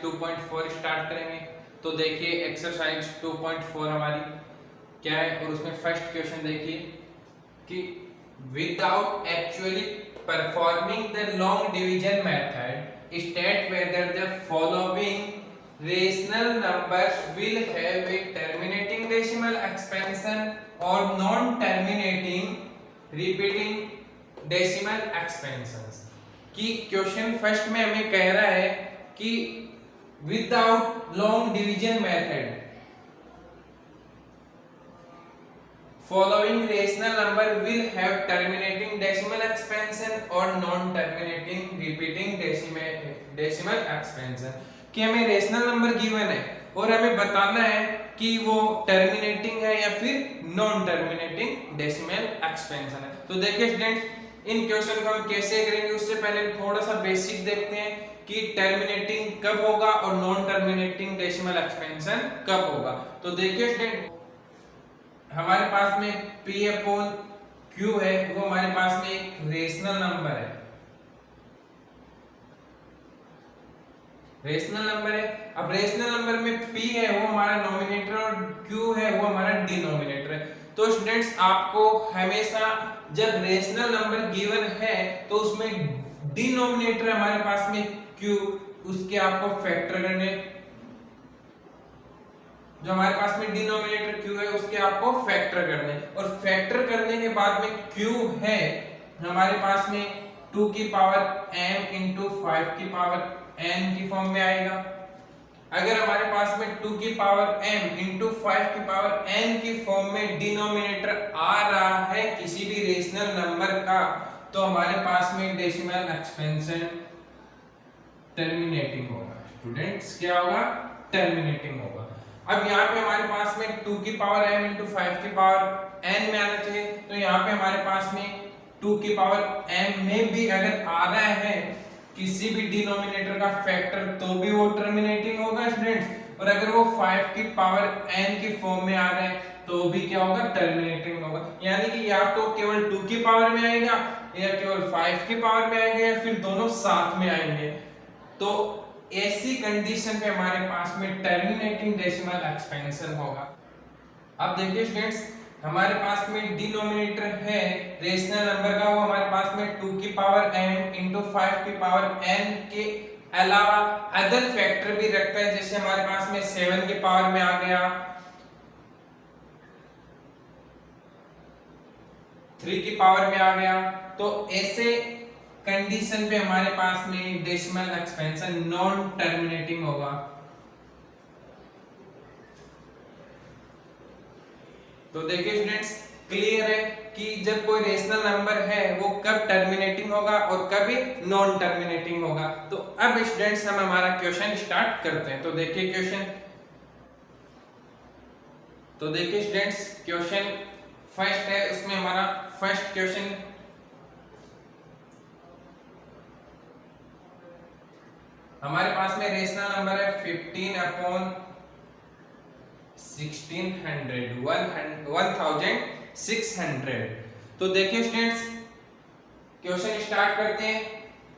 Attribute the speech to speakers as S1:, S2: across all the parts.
S1: 2.4 start करेंगे। तो देखिए एक्सरसाइज 2.4 हमारी क्या है, और उसमें फर्स्ट क्वेश्चन देखिए कि without actually performing the long division method state whether the following rational numbers will have a terminating decimal expansion और non terminating repeating decimal expansions. कि क्वेश्चन फर्स्ट में हमें कह रहा है कि without long division method following rational number will have terminating decimal expansion or non-terminating repeating decimal expansion। कि हमें रेशनल नंबर गिवन है और हमें बताना है कि वो टर्मिनेटिंग है या फिर नॉन टर्मिनेटिंग डेसिमल एक्सपेंशन है। तो देखिए स्टूडेंट्स, इन क्वेश्चन को हम कैसे करेंगे उससे पहले थोड़ा सा बेसिक देखते हैं कि टर्मिनेटिंग कब होगा और नॉन टर्मिनेटिंग डेसिमल एक्सपेंशन कब होगा। तो देखिए स्टूडेंट, हमारे पास में P अपॉन Q है, वो हमारे पास में एक रेशनल नंबर है, रेशनल नंबर है। अब रेशनल नंबर में P है वो हमारा नोमिनेटर और Q है वो हमारा डिनोमिनेटर है। तो स्टूडेंट्स, आपको हमेशा जब रेशनल नंबर गिवन है तो उसमें डिनोमिनेटर हमारे पास में Q, उसके आपको फैक्टर करने, जो हमारे पास में डिनोमिनेटर Q है उसके आपको फैक्टर करने, और फैक्टर करने के बाद में Q है हमारे पास में 2 की पावर m इंटू 5 की पावर n की फॉर्म में आएगा। अगर हमारे पास में 2 की पावर m इंटू 5 की पावर n की फॉर्म में डिनोमिनेटर आ रहा है किसी भी रेशनल नंबर का, तो हमारे पास में डेसिमल एक्सपेंशन टर्मिनेटिंग होगा। स्टूडेंट्स, क्या होगा? टर्मिनेटिंग होगा। अब यहाँ पे हमारे पास में 2 की पावर m इंटू 5 की पावर n में आना चाहिए, तो यहाँ पे हमारे पास में 2 की पावर m में भी अगर आ रहा है किसी भी डिनोमिनेटर का फैक्टर तो भी वो टर्मिनेटिंग होगा स्टूडेंट्स, और अगर वो 5 की पावर n की फॉर्म में आ रहा है तो भी क्या होगा? टर्मिनेटिंग होगा। यानी कि या तो केवल 2 की पावर में आएगा या केवल 5 की पावर में आएंगे या फिर दोनों साथ में आएंगे। तो ऐसी कंडीशन पे हमारे पास में टर्मिनेटिंग डेसिमल एक्सपेंशन होगा। अब देखिए स्टूडेंट्स, हमारे पास में डिनोमिनेटर है रेशनल नंबर का, वो हमारे पास में 2 की पावर m इंटू 5 की पावर n के अलावा अदर फैक्टर भी रखता है, जैसे हमारे पास में 7 की पावर में आ गया, 3 की पावर में आ गया। तो ऐसे कंडीशन पे हमारे पास में डेसिमल एक्सपेंशन नॉन टर्मिनेटिंग होगा। तो देखिए स्टूडेंट्स, क्लियर है कि जब कोई रेशनल नंबर है वो कब टर्मिनेटिंग होगा और कब नॉन टर्मिनेटिंग होगा। तो अब स्टूडेंट्स हम हमारा क्वेश्चन स्टार्ट करते हैं। तो देखिए क्वेश्चन, तो देखिए स्टूडेंट्स, क्वेश्चन फर्स्ट है, उसमें हमारा फर्स्ट क्वेश्चन हमारे पास में रेशनल नंबर है 15 अपॉन 1600। तो देखिए स्टूडेंट्स, क्वेश्चन स्टार्ट करते हैं।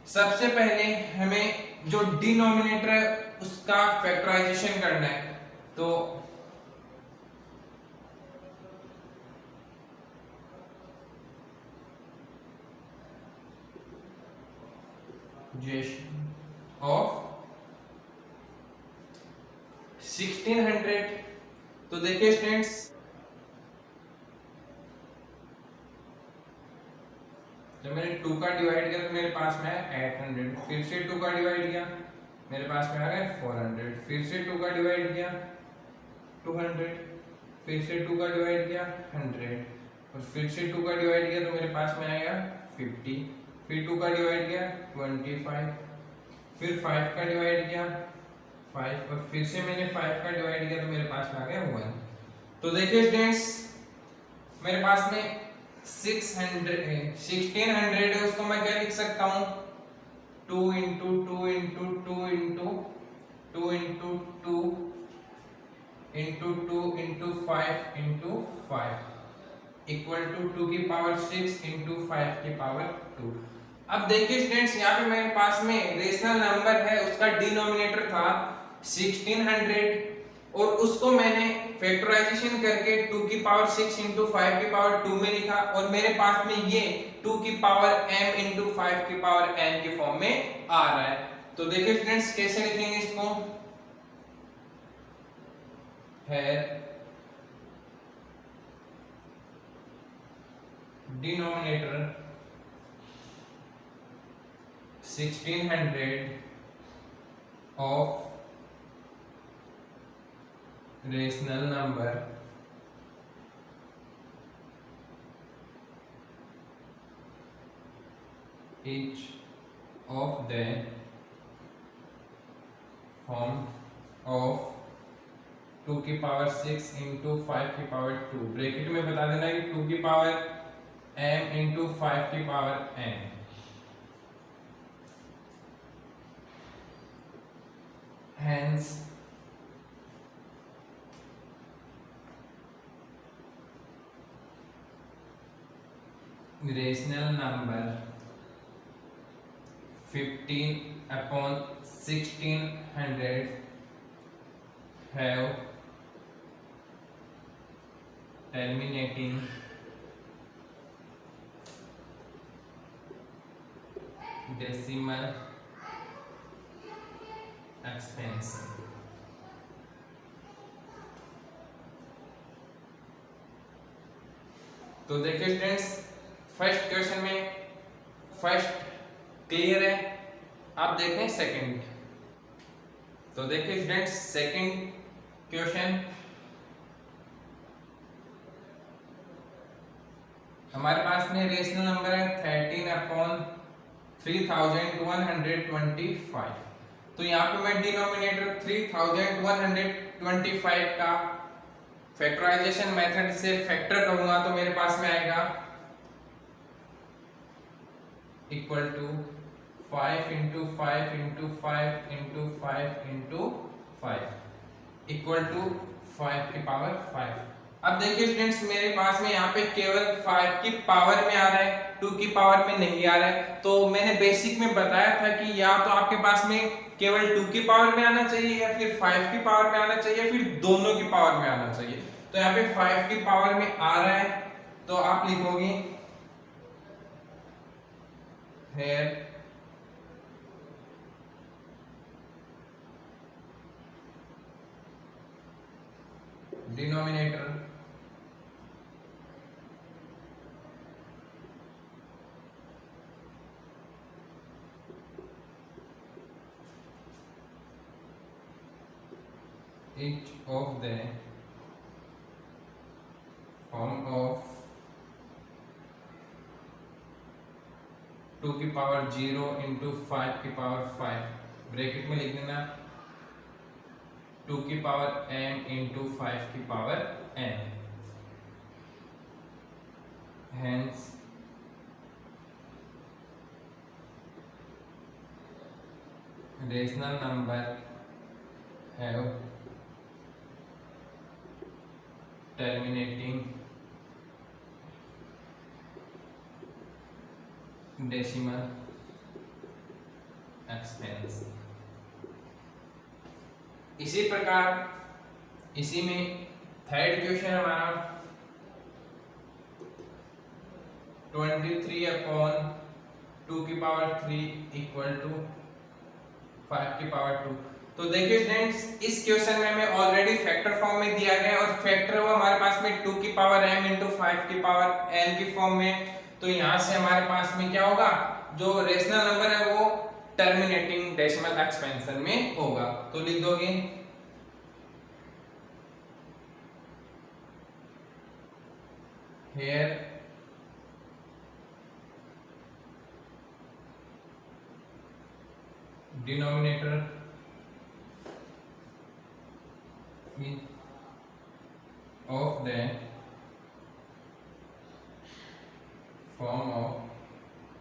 S1: सबसे पहले हमें जो डिनोमिनेटर है उसका फैक्टराइजेशन करना है। तो ऑफ 1600। तो देखिए स्टूडेंट्स, जब मैंने 2 का डिवाइड किया तो मेरे पास में है 800, फिर से 2 का डिवाइड किया मेरे पास में आ गया 400, फिर से 2 का डिवाइड किया 200, फिर से 2 का डिवाइड किया 100, और फिर से 2 का डिवाइड किया तो मेरे पास में आएगा 50, फिर 2 का डिवाइड किया 25, फिर 5 का डिवाइड किया 5, और फिर से मैंने 5 का डिवाइड किया तो मेरे पास में आ गया 1। तो देखिए स्टूडेंट्स, मेरे पास में 1600 है, उसको मैं क्या लिख सकता हूँ? 2 into 2 into 2 into 2 into 2 into 2 into 5 into 5 equal to 2 की पावर 6 इंटू 5 की पावर 2। अब देखिए स्टूडेंट्स, यहाँ पे मेरे पास में रेशनल नंबर है, उसका डिनोमिनेटर था 1600 और उसको मैंने फैक्टराइजेशन करके 2 की पावर 6 इंटू 5 की पावर 2 में लिखा और मेरे पास में ये 2 की पावर m इंटू 5 की पावर n के फॉर्म में आ रहा है। तो देखिए स्टूडेंट्स कैसे लिखेंगे इसको, है denominator 1600 of rational number each of the form of 2 की पावर 6 इंटू 5 की पावर 2, ब्रैकेट में बता देना कि 2 की पावर m इंटू 5 की पावर n, hence rational number 15 upon 1600 have terminating decimal expansion। तो देखिए स्टूडेंट्स, फर्स्ट क्वेश्चन में फर्स्ट क्लियर है, आप देखते हैं सेकंड। तो देखिए स्टूडेंट्स, सेकंड क्वेश्चन हमारे पास में रेशनल नंबर है 13 अपॉन 3125। तो यहाँ पे मैं डिनोमिनेटर 3125 का फैक्टराइजेशन मेथड से फैक्टर करूंगा तो मेरे पास में आएगा equal to 5 into 5 into 5 into 5 into 5 equal to 5 की पावर 5। अब देखिए स्टूडेंट्स, मेरे पास में यहाँ पे केवल 5 की पावर में आ रहा है, 2 की पावर में नहीं आ रहा है। तो मैंने बेसिक में बताया था कि या तो आपके पास में केवल 2 की पावर में आना चाहिए या फिर 5 की पावर में आना चाहिए, फिर दोनों की पावर में आना चाहिए। तो यहाँ पे 5 की पावर में आ रहा है तो आप लिखोगे here denominator each of the form of 2 की पावर 0 इंटू 5 की पावर 5, ब्रैकेट में लिख देना 2 की पावर m इंटू 5 की पावर n, hence rational number have terminating decimal expansion। इसी प्रकार इसी में थर्ड क्वेश्चन हमारा 23 अपॉन 2 की पावर 3 इक्वल टू 5 की पावर 2। तो देखिए स्टूडेंट्स, इस क्वेश्चन में हमें ऑलरेडी फैक्टर फॉर्म में दिया गया है और फैक्टर वो हमारे पास में 2 की पावर m इंटू 5 की पावर n की फॉर्म में। तो यहां से हमारे पास में क्या होगा, जो रेशनल नंबर है वो टर्मिनेटिंग डेसिमल एक्सपेंशन में होगा। तो लिख दोगे here denominator of the form of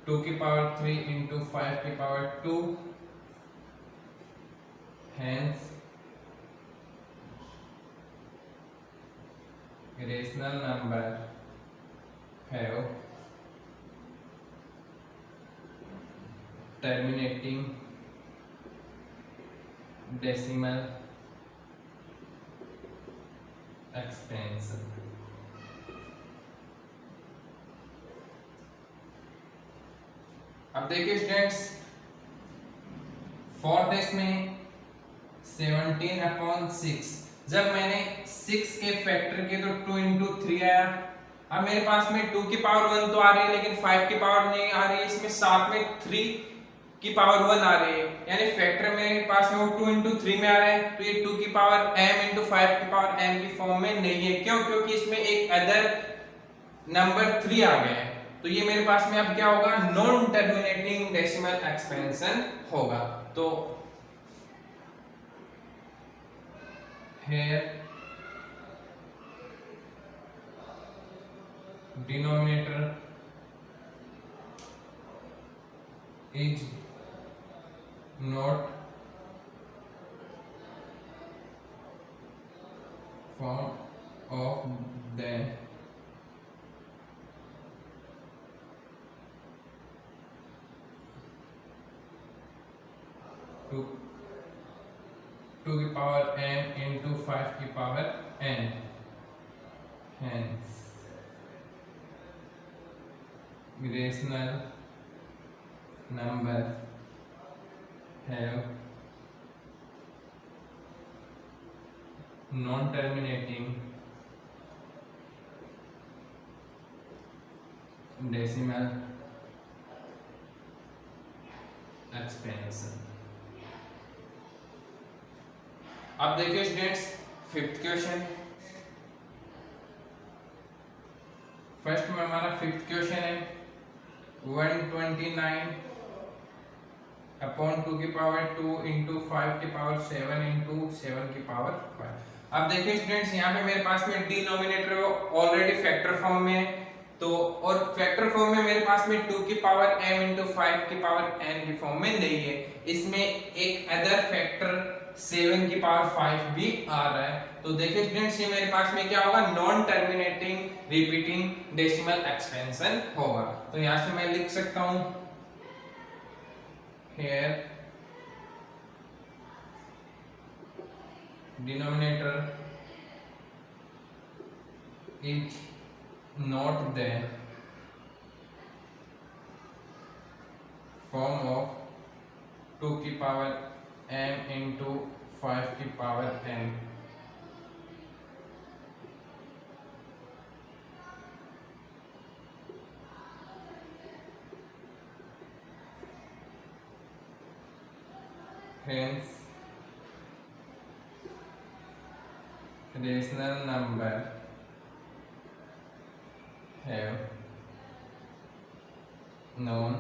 S1: 2 की पावर 3 इंटू 5 की power 2, hence rational number have terminating decimal expansion। अब देखिए स्टूडेंट्स, फोर्थ इसमें 17/6, जब मैंने 6 के फैक्टर किए तो 2 into 3 आया। अब मेरे पास में 2 की पावर 1 तो आ रही है, लेकिन 5 की पावर नहीं आ रही है, इसमें साथ में 3 की पावर 1 आ रही है, यानी फैक्टर मेरे पास में वो 2 into 3 में आ रहा है, तो ये 2 की पावर m into 5 की पावर n की फॉर्म में नहीं है। क्यों? क्योंकि इसमें एक अदर नंबर 3 आ गया है, तो ये मेरे पास में अब क्या होगा, नॉन टर्मिनेटिंग डेसिमल एक्सपेंशन होगा। तो here denominator is not form of the two की पावर m into 5 की पावर n, hence rational number have non-terminating decimal expansion। अब देखिए स्टूडेंट्स, फिफ्थ क्वेश्चन। फर्स्ट में हमारा फिफ्थ क्वेश्चन है 129 अपॉन 2 की पावर 2 into 5 की पावर 7 into 7 की पावर 5। अब देखिए स्टूडेंट्स, यहाँ पे मेरे पास में डिनोमिनेटर ऑलरेडी फैक्टर फॉर्म में है, तो और फैक्टर फॉर्म में मेरे पास में 2 की पावर m into 5 की पावर n की फॉर्म में नहीं है, इसमें एक अदर फैक्टर 7 की पावर 5 भी आ रहा है। तो देखिए स्टूडेंट्स, ये मेरे पास में क्या होगा, non terminating repeating decimal expansion होगा। तो यहां से मैं लिख सकता हूं here denominator is not the form of 2 की पावर m into 5 की पावर n, hence rational number have non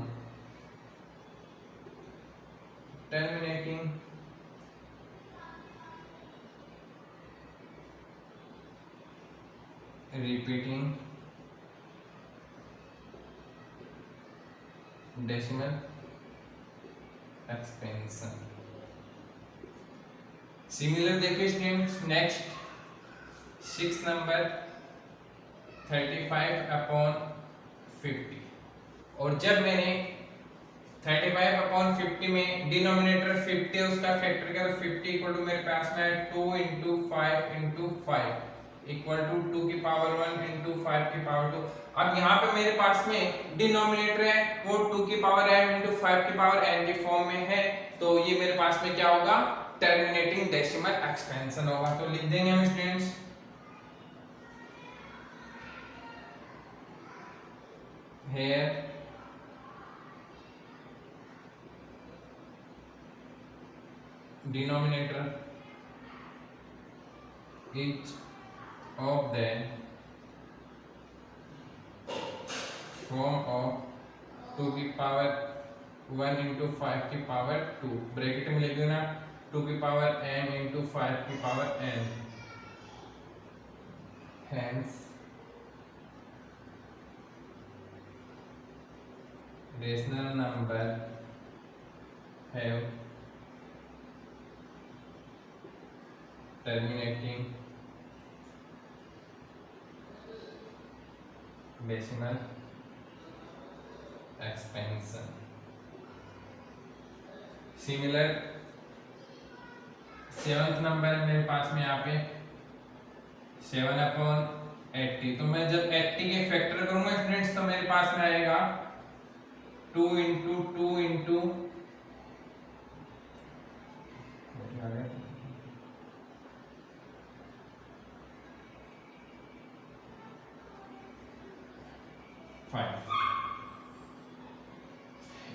S1: terminating repeating decimal expansion। Similar देखिए स्टूडेंट्स, नेक्स्ट 6 नंबर 35/50, और जब मैंने 35/50 में डिनोमिनेटर 50 है उसका फैक्टर किया तो 50 इक्वल टू मेरे पास में 2 into 5 into 5 इक्वल टू 2 की पावर 1 into 5 की पावर 2। अब यहाँ पे मेरे पास में डिनोमिनेटर है वो 2 की पावर m into 5 की पावर n की फॉर्म में है, तो ये मेरे पास में क्या होगा, टर्मिनेटिंग डेसिमल एक्सपेंशन होगा। तो लिख देंगे हम students here denominator is of the form of 2 की पावर 1 into 5 की पावर 2, ब्रैकेट में लिख देना 2 की पावर m into 5 की पावर n, hence rational number have terminating decimal expansion। Similar 7th number है मेरे पास में यहाँ पे 7/80। तो मैं जब 80 के फैक्टर करूंगा स्टूडेंट्स तो मेरे पास में आएगा 2 इंटू 2 इंटू 5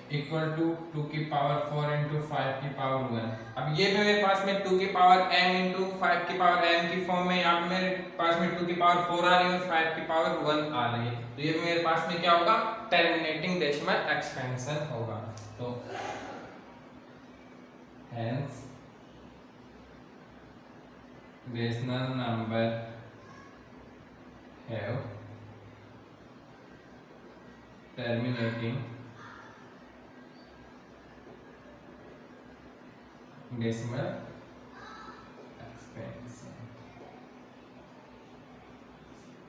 S1: इक्वल टू 2 की पावर 4 इंटू 5 की पावर 1। अब ये भी मेरे पास में 2 की पावर m इंटू 5 की पावर m की फॉर्म में, यहाँ पे मेरे पास में 2 की पावर 4 आ रही है और 5 की पावर 1 आ रही है। तो ये मेरे पास में क्या होगा, टर्मिनेटिंग डेसिमल एक्सपेंशन होगा। तो hence rational number have terminating decimal expansion.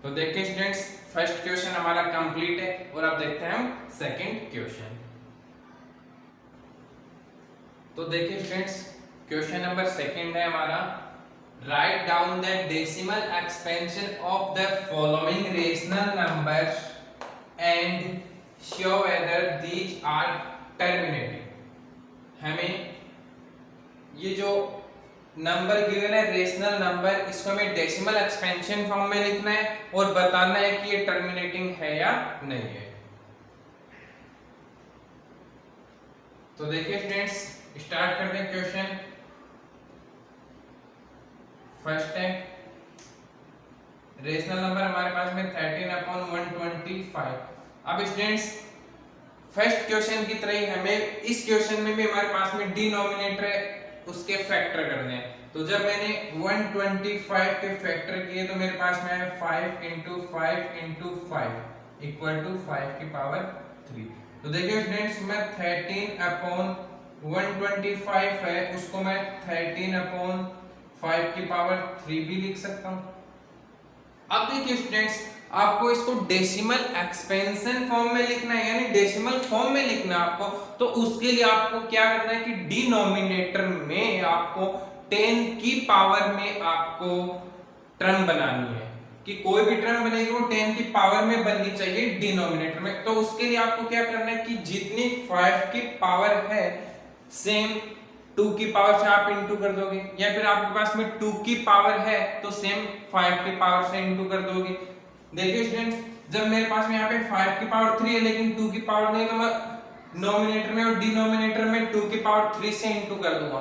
S1: तो देखिए स्टूडेंट्स, फर्स्ट क्वेश्चन हमारा कंप्लीट है और अब देखते हैं हम सेकंड क्वेश्चन। तो देखिए स्टूडेंट्स, क्वेश्चन नंबर सेकंड है हमारा, write down the decimal expansion of the following rational numbers and show whether these are terminating. हमें ये जो नंबर गिवन है रेशनल नंबर, इसको हमें डेसिमल एक्सपेंशन फॉर्म में लिखना है और बताना है कि ये टर्मिनेटिंग है या नहीं है। तो देखिए स्टूडेंट्स, स्टार्ट करते हैं क्वेश्चन। फर्स्ट है, रेशनल नंबर हमारे पास में 13/125। अब स्टूडेंट्स, फर्स्ट क्वेश्चन की तरह ही हमें इस क्वेश्चन में भी हमारे पास में डिनोमिनेटर है, उसके फैक्टर करने हैं। तो जब मैंने 125 के फैक्टर किए तो मेरे पास में है 5 इंटू 5 इंटू 5 इक्वल टू 5 की पावर 3। तो देखिए स्टूडेंट्स, मैं 13/125 है उसको मैं 13/5 की पावर 3 भी लिख सकता हूं। अब देखिए स्टूडेंट्स, आपको इसको डेसिमल एक्सपेंशन फॉर्म में लिखना है, यानी डेसिमल फॉर्म में लिखना है आपको। तो उसके लिए आपको क्या करना है कि डिनोमिनेटर में आपको 10 की पावर में आपको टर्म बनानी है, कि कोई भी टर्म बनेगी वो 10 की पावर में बननी चाहिए डिनोमिनेटर में। तो उसके लिए आपको क्या करना है कि जितनी 5 की पावर है सेम 2 की पावर से आप इंटू कर दोगे, या फिर आपके पास में 2 की पावर है तो सेम 5 की पावर से इंटू कर दोगे। देखिए स्टूडेंट्स, जब मेरे पास में यहाँ पे 5 की पावर 3 है लेकिन 2 की पावर नहीं, तो मैं नोमिनेटर में और डिनोमिनेटर में 2 की पावर 3 से इंटू कर दूंगा,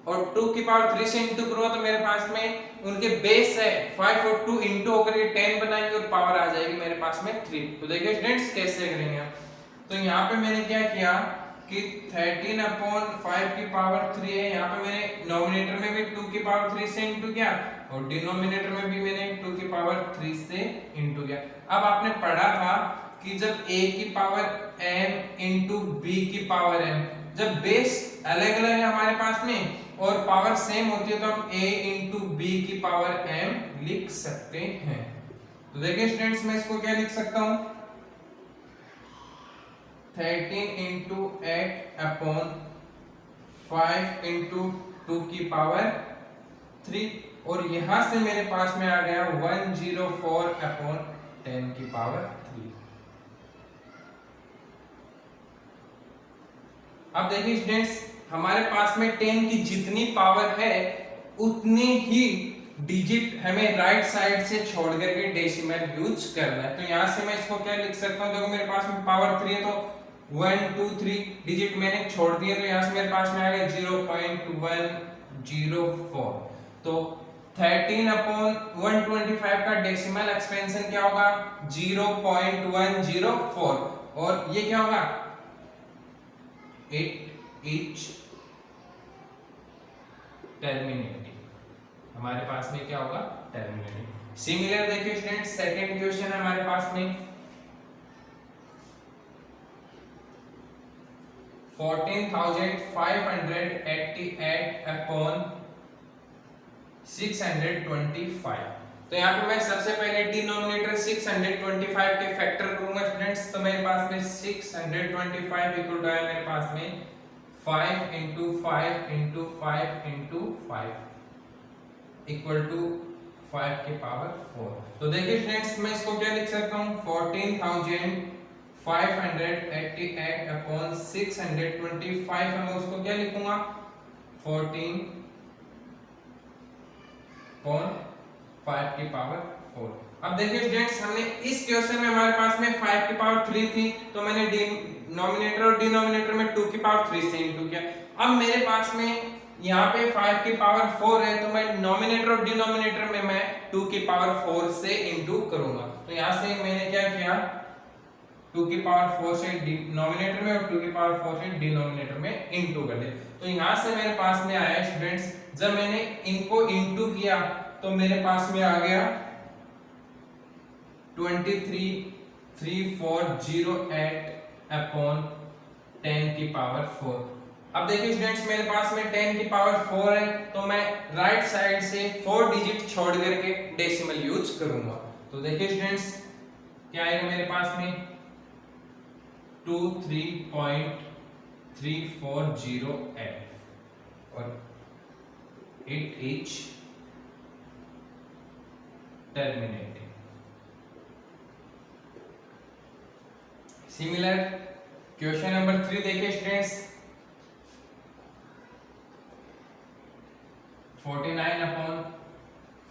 S1: और 2 की पावर 3 से इंटू करूंगा तो मेरे पास में उनके बेस है 5 और 2 इंटू होकर के 10 बनाएंगे और पावर आ जाएगी मेरे पास में 3। तो देखिए स्टूडेंट्स कैसे करेंगे हम। तो यहाँ पे मैंने क्या किया कि 13/5 की पावर 3 है, यहाँ पे मैंने नोमिनेटर में भी 2 की पावर 3 से इंटू किया और डिनोमिनेटर में भी मैंने 2 की पावर 3 से इंटू किया। अब आपने पढ़ा था कि जब a की पावर m इंटू b की पावर m, जब बेस अलग अलग है हमारे पास में और पावर सेम होती है तो हम a इंटू b की पावर m लिख सकते हैं। तो देखिए स्टूडेंट्स, मैं इसको क्या लिख सकता हूं, 13 इंटू 8/5 इंटू 2 की पावर 3, और यहां से मेरे पास में आ गया 104/10 की पावर 3। अब देखिए स्टूडेंट्स, हमारे पास में 10 की जितनी पावर है उतनी ही डिजिट हमें राइट साइड से छोड़ करके डेसिमल यूज करना है। तो यहां से मैं इसको क्या लिख सकता हूं, देखो मेरे पास में पावर 3 है तो 1 2 3 डिजिट मैंने छोड़ दिए, तो यहां से मेरे पास में आ गया 0.104। तो 13/125 का डेसिमल एक्सपेंशन क्या होगा, 0.104, और ये क्या होगा, इट इज टर्मिनेटिंग। हमारे पास में क्या होगा, टर्मिनेटिंग। सिमिलर देखिए स्टूडेंट, सेकंड क्वेश्चन है हमारे पास में 14,588/625। तो यहाँ पे मैं सबसे पहले डिनोमिनेटर 625 के फैक्टर करूंगा स्टूडेंट्स। तो मेरे पास में 625 इक्वल टू है मेरे पास में 5 into 5 into 5 into 5 equal to 5 की पावर 4। तो देखिए स्टूडेंट्स, मैं इसको क्या लिख सकता हूँ, 14,588 अपॉन 625 है, मैं उसको क्या लिखूंगा, 14.5 की पावर 4। अब देखिए स्टूडेंट्स, हमने इस क्वेश्चन में हमारे पास में 5 की पावर 3 थी, तो मैंने डिनोमिनेटर और डिनोमिनेटर में 2 की पावर 3 से इंटू किया। अब मेरे पास में यहाँ पे 5 की पावर 4 है, तो मैं नोमिनेटर और डिनोमिनेटर में मैं 2 की पावर 4 से इंटू करूंगा। तो यहाँ से मैंने क्या किया, 2 की पावर 4 से नोमिनेटर में और 2 की पावर 4 से डिनोमिनेटर में इंटू कर दिया। तो यहाँ से मेरे पास में आया स्टूडेंट्स, जब मैंने इनको इंटू किया तो मेरे पास में आ गया 23,3408 अपॉन 10 की पावर 4। अब देखिए स्टूडेंट्स, मेरे पास में 10 की पावर 4 है, तो मैं राइट साइड से 4 डिजिट छोड़ करके डेसिमल यूज करूंगा। तो देखिए स्टूडेंट्स, क्या आएगा मेरे पास में 23.3408 और it is terminating. Similar question number 3 देखिए स्टूडेंट्स, 49 अपॉन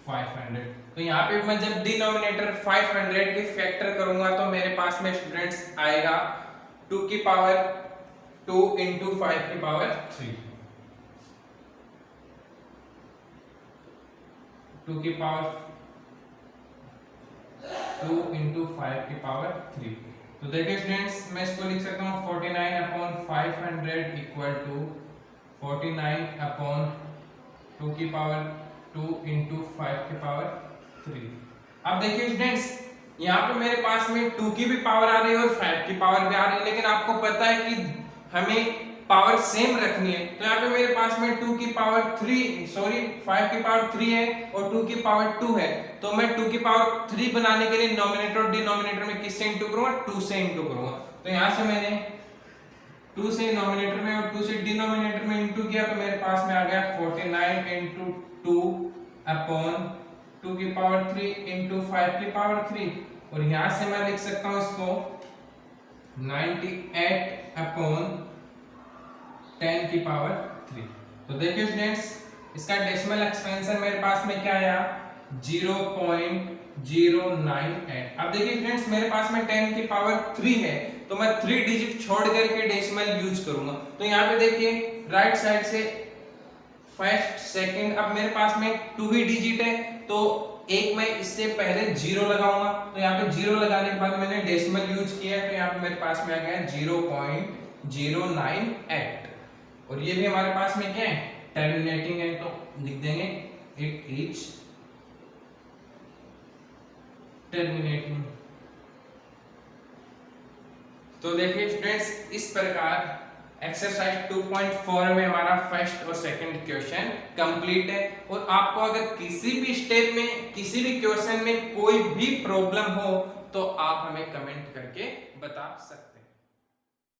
S1: 500। तो यहाँ पे मैं जब डिनोमिनेटर 500 के फैक्टर करूंगा तो मेरे पास में स्टूडेंट्स आएगा 2 की पावर 2 इंटू 5 की पावर 3, 2 की पावर 2 इंटू 5 की पावर 3। तो देखिए स्टूडेंट्स, मैं इसको लिख सकता हूँ 49 अपॉन 500 इक्वल टू 49 अपॉन 2 की पावर 2 इंटू 5 की पावर 3। अब देखिए स्टूडेंट्स, यहाँ पे मेरे पास में 2 की भी पावर आ रही है और 5 की पावर भी आ रही है, लेकिन आपको पता है कि हमें पावर सेम रखनी है। तो यहाँ पे मेरे पास में 2 की पावर 5 की पावर 3 है और 2 की पावर 2 है, तो मैं 2 की पावर 3 बनाने के लिए नोमिनेटर और डिनोमिनेटर में किससे इंटू करूंगा, 2 से इंटू करूंगा। तो यहाँ से मैंने 2 से नोमिनेटर में और 2 से डिनोमिनेटर में इंटू किया, तो मेरे पास में आ गया 49 इंटू 2 अपॉन 2 की पावर 3 इंटू 5 की पावर 3, और यहाँ से मैं लिख सकता हूँ इसको 98 अपॉन 10 की पावर 3। तो देखिए स्टूडेंट्स, इसका डेसिमल एक्सपेंशन मेरे पास में क्या आया, 0.098। अब देखिए स्टूडेंट्स, मेरे पास में 10 की पावर 3 है, तो मैं 3 डिजिट छोड़ करके डेसिमल यूज करूंगा। तो यहाँ पे देखिए राइट साइड से फर्स्ट सेकंड, अब मेरे पास में 2 ही डिजिट है, तो एक मैं इससे पहले 0 लगाऊंगा। तो यहाँ पे 0 लगाने के बाद मैंने डेसिमल यूज किया है, तो यहाँ पे मेरे पास में आ गया 0.098, और ये भी हमारे पास में क्या है, टर्मिनेटिंग है, तो लिख देंगे इट इज टर्मिनेटिंग। तो देखिए स्टूडेंट्स, इस प्रकार एक्सरसाइज 2.4 में हमारा फर्स्ट और सेकंड क्वेश्चन कंप्लीट है। और आपको अगर किसी भी स्टेप में, किसी भी क्वेश्चन में कोई भी प्रॉब्लम हो तो आप हमें कमेंट करके बता सकते हैं।